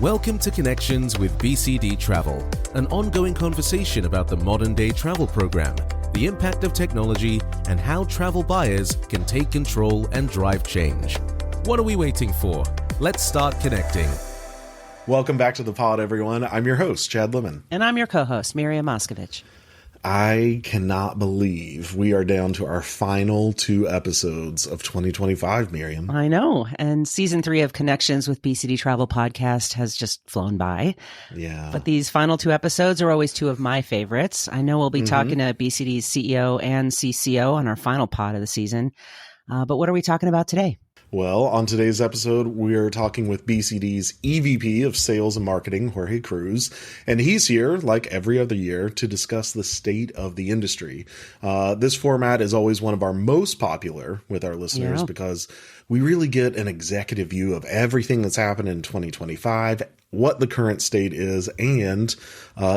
Welcome to Connections with BCD Travel, an ongoing conversation about the modern-day travel program, the impact of technology, and how travel buyers can take control and drive change. What are we waiting for? Let's start connecting. Welcome back to the pod, everyone. I'm your host, Chad Lemon. And I'm your co-host, Miriam Moskovich. I cannot believe we are down to our final 2 episodes of 2025, Miriam. I know. And season 3 of Connections with BCD Travel podcast has just flown by. Yeah. But these final 2 episodes are always 2 of my favorites. I know we'll be talking to BCD's CEO and CCO on our final pod of the season. But what are we talking about today? Well, on today's episode, we're talking with BCD's EVP of Sales and Marketing, Jorge Cruz, and he's here, like every other year, to discuss the state of the industry. This format is always one of our most popular with our listeners because we really get an executive view of everything that's happened in 2025, what the current state is, and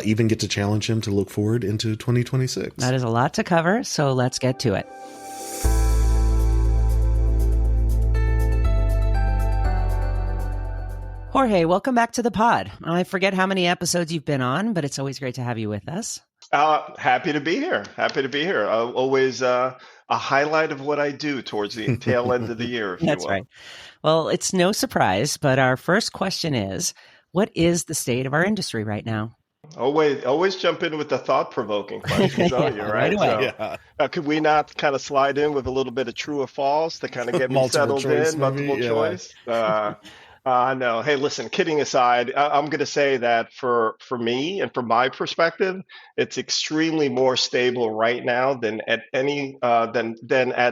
even get to challenge him to look forward into 2026. That is a lot to cover, so let's get to it. Jorge, welcome back to the pod. I forget how many episodes you've been on, but it's always great to have you with us. Happy to be here. Always a highlight of what I do towards the tail end of the year. That's right. Well, it's no surprise, but our first question is, what is the state of our industry right now? Always jump in with the thought-provoking questions, don't you, right? Could we not kind of slide in with a little bit of true or false to kind of get me settled in, multiple choice? No. Hey, listen, kidding aside, I'm going to say that for me and from my perspective, it's extremely more stable right now than at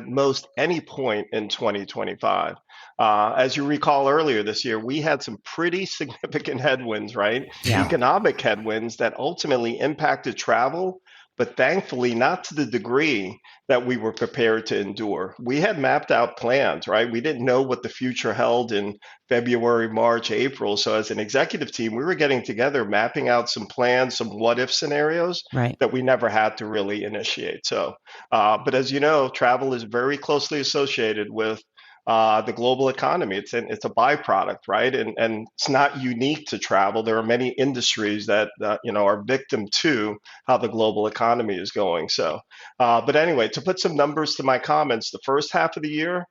most any point in 2025. As you recall earlier this year, we had some pretty significant headwinds, right? Yeah. Economic headwinds that ultimately impacted travel, but thankfully not to the degree that we were prepared to endure. We had mapped out plans, right? We didn't know what the future held in February, March, April. So as an executive team, we were getting together, mapping out some plans, some what-if scenarios that we never had to really initiate. So, but as you know, travel is very closely associated with the global economy. It's a byproduct, right? And it's not unique to travel. There are many industries that are victim to how the global economy is going. So, but anyway, to put some numbers to my comments, the first half of the year,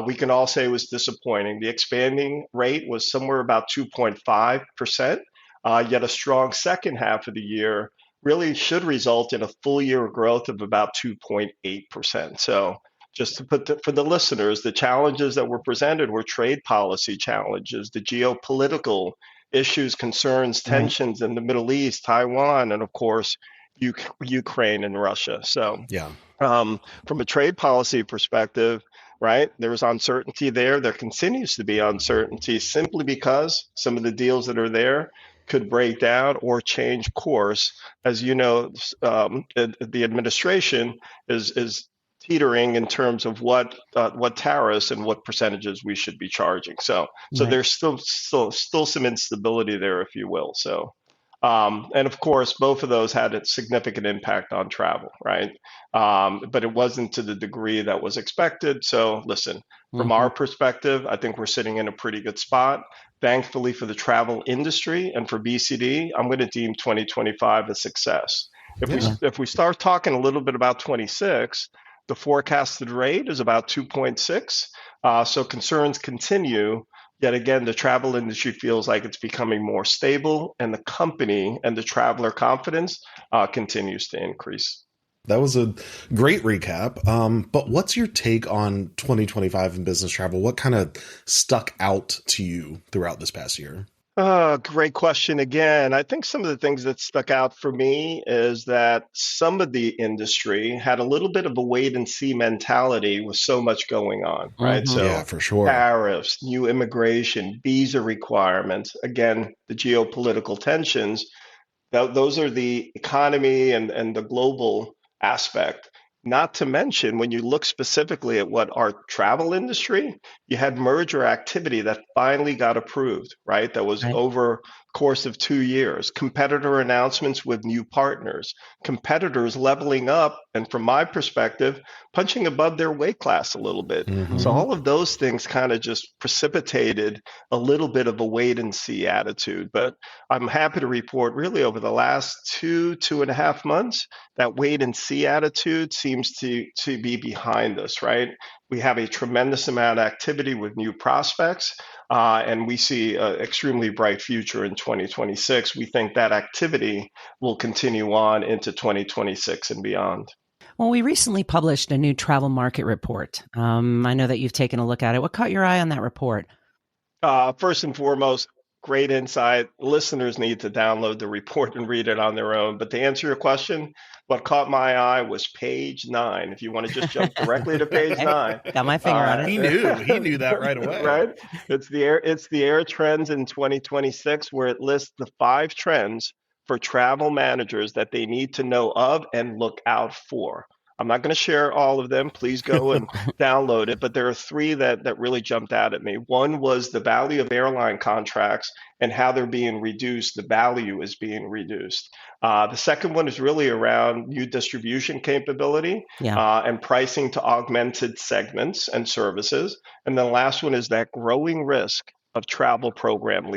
we can all say was disappointing. The expanding rate was somewhere about 2.5%, yet a strong second half of the year really should result in a full year growth of about 2.8%. So, just to put for the listeners, the challenges that were presented were trade policy challenges, the geopolitical issues, concerns, tensions in the Middle East, Taiwan, and of course, Ukraine and Russia. So from a trade policy perspective, right, there was uncertainty there. There continues to be uncertainty simply because some of the deals that are there could break down or change course. As you know, the administration is teetering in terms of what tariffs and what percentages we should be charging. So there's still some instability there, if you will. So, and of course, both of those had a significant impact on travel, right? But it wasn't to the degree that was expected. So listen, from our perspective, I think we're sitting in a pretty good spot. Thankfully for the travel industry and for BCD, I'm going to deem 2025 a success. If we start talking a little bit about 26, the forecasted rate is about 2.6. So concerns continue. Yet again, the travel industry feels like it's becoming more stable, and the company and the traveler confidence continues to increase. That was a great recap. But what's your take on 2025 in business travel? What kind of stuck out to you throughout this past year? Great question again. I think some of the things that stuck out for me is that some of the industry had a little bit of a wait and see mentality with so much going on, right? So yeah, for sure. Tariffs, new immigration, visa requirements, again, the geopolitical tensions, those are the economy and the global aspect. Not to mention, when you look specifically at what our travel industry, you had merger activity that finally got approved, right? That was over course of 2 years, competitor announcements with new partners, competitors leveling up, and from my perspective, punching above their weight class a little bit. So all of those things kind of just precipitated a little bit of a wait and see attitude. But I'm happy to report really over the last 2.5 months, that wait and see attitude seems to be behind us, right? We have a tremendous amount of activity with new prospects, and we see an extremely bright future in 2026. We think that activity will continue on into 2026 and beyond. Well, we recently published a new travel market report. I know that you've taken a look at it. What caught your eye on that report? First and foremost, great insight. Listeners need to download the report and read it on their own. But to answer your question, what caught my eye was page 9. If you want to just jump directly to page 9. Got my finger on it. He knew that right away. Right? It's the air trends in 2026, where it lists the 5 trends for travel managers that they need to know of and look out for. I'm not going to share all of them. Please go and download it. But there are 3 that really jumped out at me. One was the value of airline contracts and how they're being reduced. The value is being reduced. The second one is really around new distribution capability and pricing to augmented segments and services. And the last one is that growing risk of travel program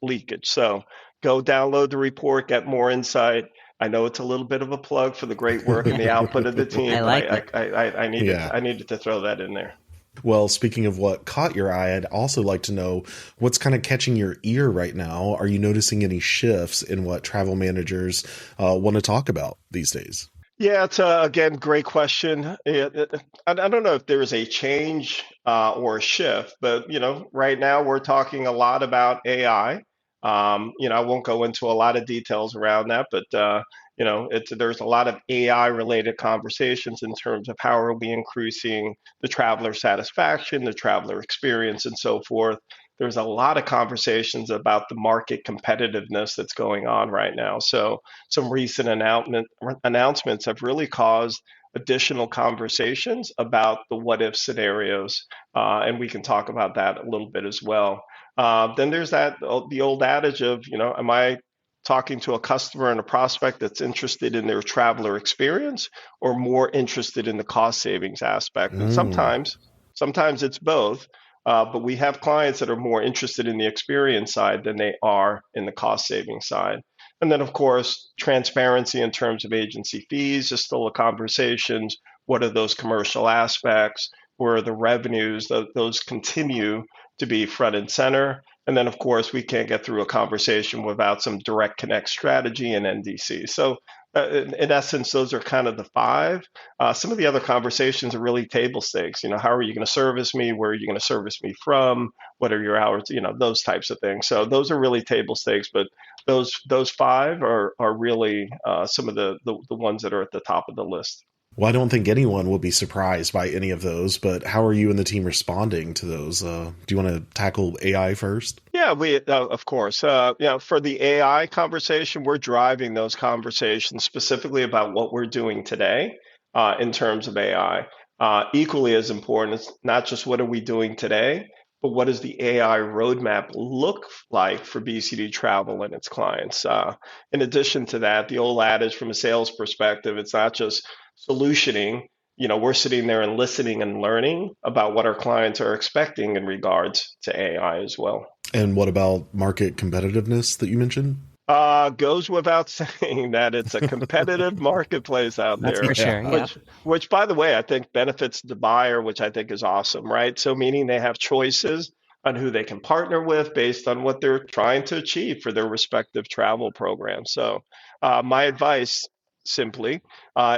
leakage. So go download the report, get more insight. I know it's a little bit of a plug for the great work and the output of the team. I needed to throw that in there. Well, speaking of what caught your eye, I'd also like to know what's kind of catching your ear right now. Are you noticing any shifts in what travel managers want to talk about these days? Yeah, it's again, great question. I don't know if there is a change or a shift, but right now we're talking a lot about AI. I won't go into a lot of details around that, but there's a lot of AI related conversations in terms of how are we increasing the traveler satisfaction, the traveler experience, and so forth. There's a lot of conversations about the market competitiveness that's going on right now. So some recent announcements have really caused additional conversations about the what if scenarios, and we can talk about that a little bit as well. Then there's the old adage of, am I talking to a customer and a prospect that's interested in their traveler experience or more interested in the cost savings aspect? And sometimes it's both, but we have clients that are more interested in the experience side than they are in the cost saving side. And then, of course, transparency in terms of agency fees is still a conversation. What are those commercial aspects? Where are the revenues? Those continue to be front and center. And then, of course, we can't get through a conversation without some direct connect strategy and NDC. So in essence, those are kind of the 5. Some of the other conversations are really table stakes. How are you going to service me? Where are you going to service me from? What are your hours? Those types of things. So those are really table stakes. But those 5 are really some of the ones that are at the top of the list. Well, I don't think anyone will be surprised by any of those, but how are you and the team responding to those? Do you want to tackle AI first? Yeah, we of course. For the AI conversation, we're driving those conversations specifically about what we're doing today in terms of AI. Equally as important, it's not just what are we doing today, but what does the AI roadmap look like for BCD Travel and its clients? In addition to that, the old adage from a sales perspective, it's not just solutioning. We're sitting there and listening and learning about what our clients are expecting in regards to AI as well. And what about market competitiveness that you mentioned? Goes without saying that it's a competitive marketplace out there. That's for sure, yeah. Which, by the way, I think benefits the buyer, which I think is awesome, right? So meaning they have choices on who they can partner with based on what they're trying to achieve for their respective travel programs. So my advice simply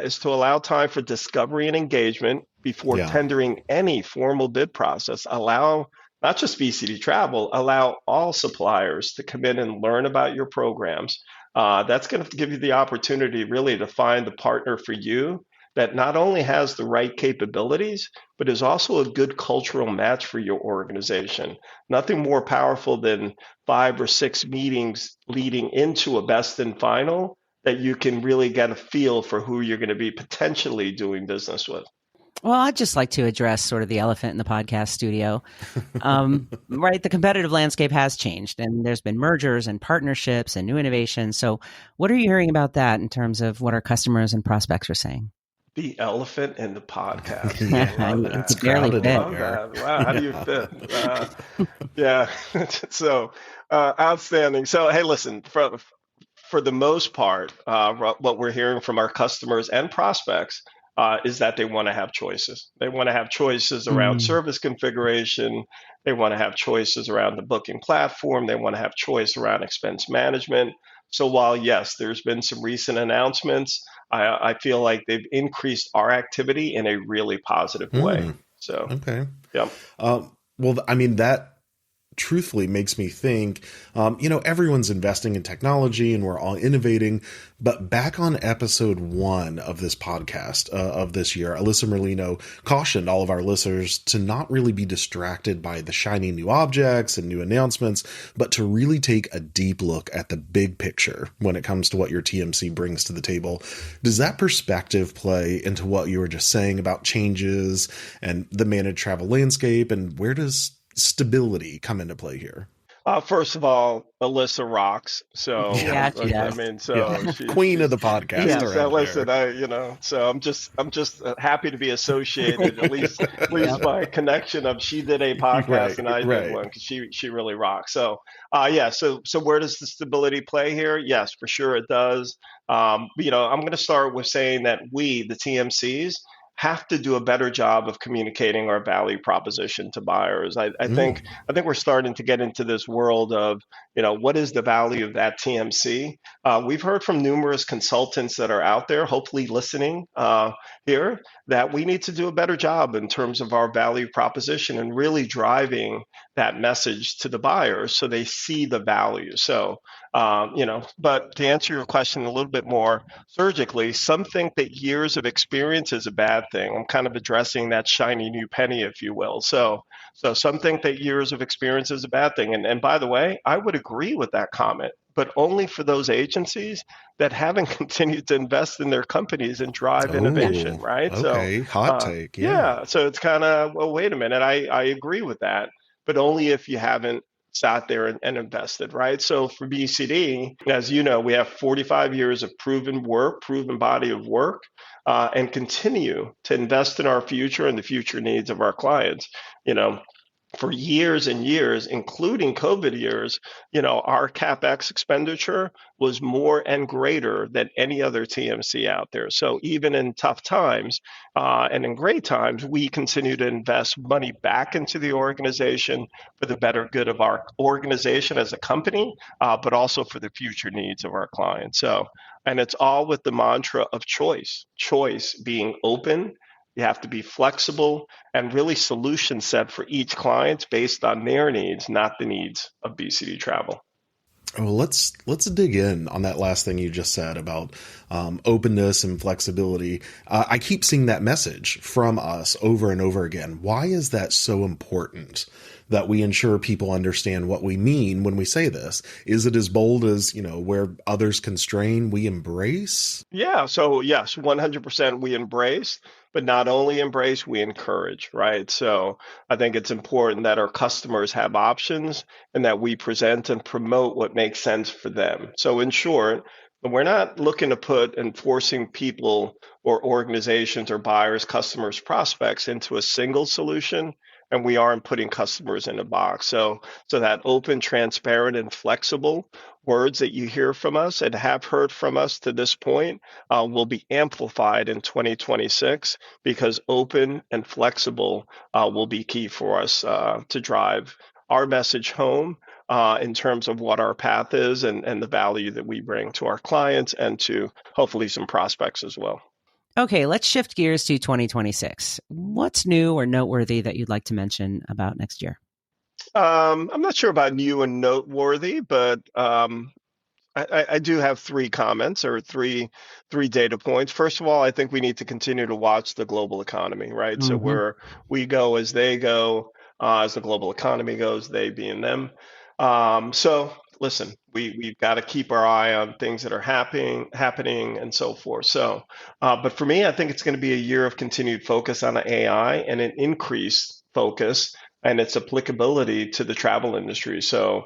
is to allow time for discovery and engagement before tendering any formal bid process. Allow not just BCD Travel, allow all suppliers to come in and learn about your programs. That's going to give you the opportunity really to find the partner for you that not only has the right capabilities, but is also a good cultural match for your organization. Nothing more powerful than 5 or 6 meetings leading into a best and final that you can really get a feel for who you're going to be potentially doing business with. Well, I'd just like to address sort of the elephant in the podcast studio. Right. The competitive landscape has changed and there's been mergers and partnerships and new innovations. So, what are you hearing about that in terms of what our customers and prospects are saying? The elephant in the podcast. Yeah, I love It's that. barely crowded I in fit. love here. that. Wow, how do you fit? Yeah. So outstanding. So, hey, listen, for the most part, what we're hearing from our customers and prospects is that they want to have choices. They want to have choices around Mm. service configuration. They want to have choices around the booking platform. They want to have choice around expense management. So while, yes, there's been some recent announcements, I feel like they've increased our activity in a really positive way. Hmm. So, Okay. yeah. Well, I mean, that truthfully makes me think, everyone's investing in technology and we're all innovating. But back on episode 1 of this podcast of this year, Alyssa Merlino cautioned all of our listeners to not really be distracted by the shiny new objects and new announcements, but to really take a deep look at the big picture when it comes to what your TMC brings to the table. Does that perspective play into what you were just saying about changes and the managed travel landscape, and where does stability come into play here? First of all, Alyssa rocks. So Yeah, Yeah, she I does. mean, yeah. so Queen of she's the podcast Yeah. so around listen, here. so I'm just happy to be associated, at least Yep. by connection of she did a Right, podcast and I did right. one because she really rocks. So yeah, so where does the stability play here? Yes, for sure it does. I'm going to start with saying that we, the TMCs, have to do a better job of communicating our value proposition to buyers. Mm. I think we're starting to get into this world of, what is the value of that TMC? We've heard from numerous consultants that are out there, hopefully listening here, that we need to do a better job in terms of our value proposition and really driving that message to the buyers so they see the value. So, but to answer your question a little bit more surgically, some think that years of experience is a bad thing. I'm kind of addressing that shiny new penny, if you will. So some think that years of experience is a bad thing. And by the way, I would agree with that comment, but only for those agencies that haven't continued to invest in their companies and drive innovation, Oh, right? So, okay. Hot take. Yeah. yeah, so it's kind of, well, wait a minute, I agree with that, but only if you haven't sat there and invested, right? So for BCD, as you know, we have 45 years of proven work, proven body of work, and continue to invest in our future and the future needs of our clients. You know, for years and years, including COVID years, our CapEx expenditure was more and greater than any other TMC out there. So even in tough times and in great times, we continue to invest money back into the organization for the better good of our organization as a company, but also for the future needs of our clients. So, and it's all with the mantra of choice being open. You have to be flexible and really solution set for each client based on their needs, not the needs of BCD Travel. Well, let's dig in on that last thing you just said about openness and flexibility. I keep seeing that message from us over and over again. Why is that so important that we ensure people understand what we mean when we say this? Is it as bold as, where others constrain, we embrace? Yeah, so yes, 100% we embrace, but not only embrace, we encourage, right? So I think it's important that our customers have options and that we present and promote what makes sense for them. So in short, we're not looking to put and forcing people or organizations or buyers, customers, prospects into a single solution, and we aren't putting customers in a box. So that open, transparent, and flexible words that you hear from us and have heard from us to this point will be amplified in 2026 because open and flexible will be key for us to drive our message home in terms of what our path is and the value that we bring to our clients and to hopefully some prospects as well. Okay, let's shift gears to 2026. What's new or noteworthy that you'd like to mention about next year? I'm not sure about new and noteworthy, but I do have three comments or three data points. First of all, I think we need to continue to watch the global economy, right? So Mm-hmm. where we go as they go, as the global economy goes, they being them. So listen, we've got to keep our eye on things that are happening and so forth. So, but for me, I think it's going to be a year of continued focus on AI and an increased focus and its applicability to the travel industry. So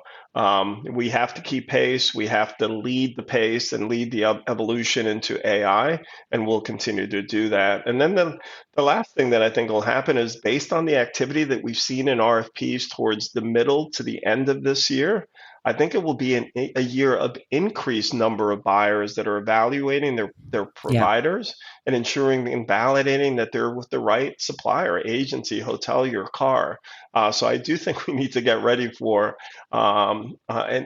we have to keep pace. We have to lead the pace and lead the evolution into AI, and we'll continue to do that. And then the last thing that I think will happen is based on the activity that we've seen in RFPs towards the middle to the end of this year, I think it will be a year of increased number of buyers that are evaluating their providers and ensuring and validating that they're with the right supplier, agency, hotelier, car. So I do think we need to get ready for an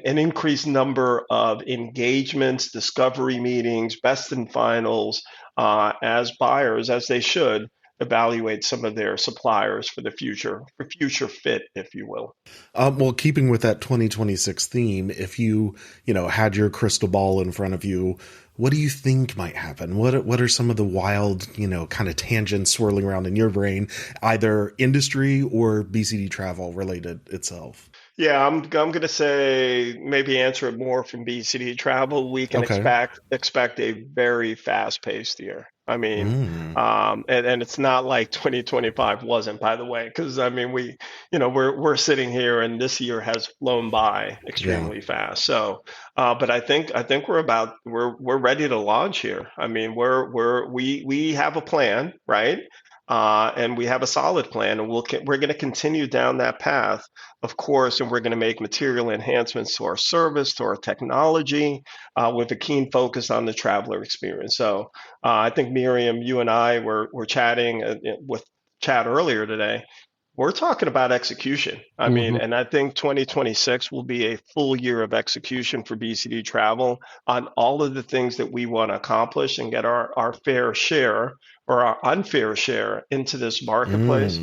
increased number of engagements, discovery meetings, best and finals as buyers, as they should, evaluate some of their suppliers for the future, for future fit, if you will. Well, keeping with that 2026 theme, if you had your crystal ball in front of you, what do you think might happen? What are some of the wild, kind of tangents swirling around in your brain, either industry or BCD travel related itself? Yeah, I'm going to say maybe answer it more from BCD travel. We can expect a very fast-paced year. I mean, and it's not like 2025 wasn't, by the way, because I mean we're sitting here and this year has flown by extremely fast. So, but I think we're ready to launch here. I mean we have a plan, right? And we have a solid plan, and we're going to continue down that path, of course, and we're going to make material enhancements to our service, to our technology, with a keen focus on the traveler experience. So I think, Miriam, you and I were chatting with Chad earlier today. We're talking about execution. I mean, and I think 2026 will be a full year of execution for BCD Travel on all of the things that we want to accomplish and get our fair share or our unfair share into this marketplace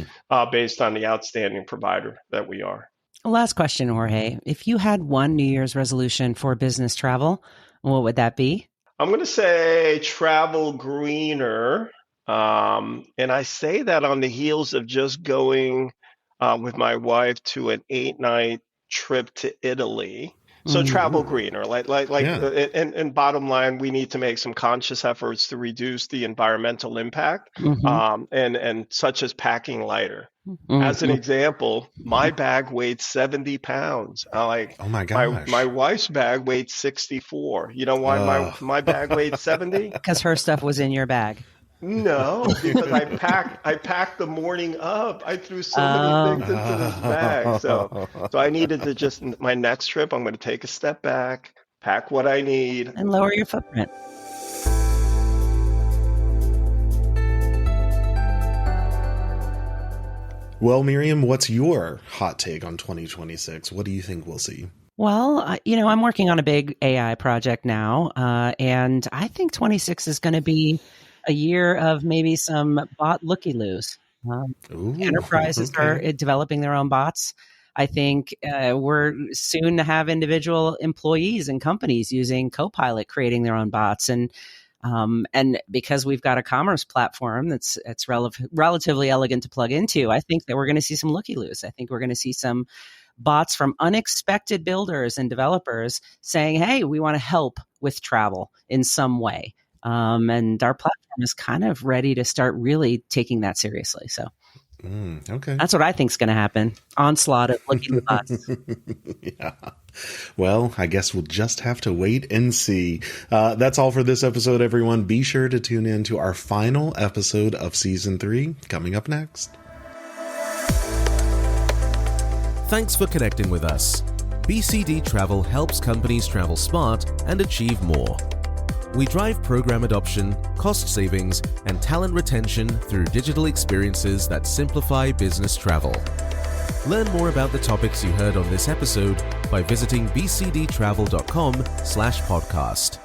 based on the outstanding provider that we are. Last question, Jorge. If you had one New Year's resolution for business travel, what would that be? I'm going to say travel greener. And I say that on the heels of just going with my wife to an 8-night trip to Italy. So travel greener, and bottom line, we need to make some conscious efforts to reduce the environmental impact, and such as packing lighter. As an example, my bag weighed 70 pounds. Oh my gosh. My wife's bag weighed 64. You know why my bag weighed 70? Because her stuff was in your bag. No, because I packed the morning of. I threw so many things into this bag. So I needed to just, my next trip, I'm going to take a step back, pack what I need. And lower your footprint. Well, Miriam, what's your hot take on 2026? What do you think we'll see? Well, I'm working on a big AI project now, and I think 26 is going to be a year of maybe some bot looky-loos. Enterprises are developing their own bots. I think we're soon to have individual employees and companies using Copilot, creating their own bots. And because we've got a commerce platform that's relatively elegant to plug into, I think that we're going to see some looky-loos. I think we're going to see some bots from unexpected builders and developers saying, hey, we want to help with travel in some way. And our platform is kind of ready to start really taking that seriously. So that's what I think is going to happen. Onslaught of looking bots. Yeah. Well, I guess we'll just have to wait and see. That's all for this episode, everyone. Be sure to tune in to our final episode of Season 3 coming up next. Thanks for connecting with us. BCD Travel helps companies travel smart and achieve more. We drive program adoption, cost savings, and talent retention through digital experiences that simplify business travel. Learn more about the topics you heard on this episode by visiting bcdtravel.com/podcast.